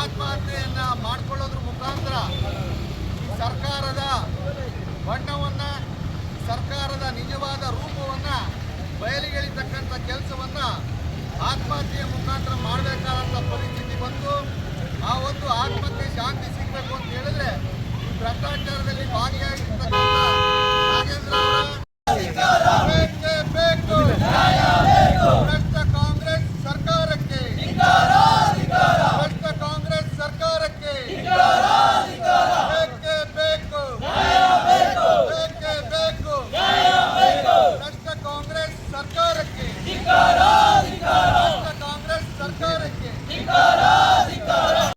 ಆತ್ಮಹತ್ಯೆಯನ್ನ ಮಾಡಿಕೊಳ್ಳೋದ್ರ ಮುಖಾಂತರ ಈ ಸರ್ಕಾರದ ಬಣ್ಣವನ್ನ, ಸರ್ಕಾರದ ನಿಜವಾದ ರೂಪವನ್ನ ಬಯಲಿಗೆಳಿತಕ್ಕಂಥ ಕೆಲಸವನ್ನ ಆತ್ಮಹತ್ಯೆಯ ಮುಖಾಂತರ ಮಾಡಬೇಕಾದಂಥ ಪರಿಸ್ಥಿತಿ ಬಂತು. ಆ ಒಂದು ಆತ್ಮಹತ್ಯೆ ಶಾಂತಿ ಸಿಗಬೇಕು ಅಂತ ಹೇಳಿದ್ರೆ ಈ ಭ್ರಷ್ಟಾಚಾರದಲ್ಲಿ ಭಾಗಿಯಾಗಿರ್ತಕ್ಕಂಥ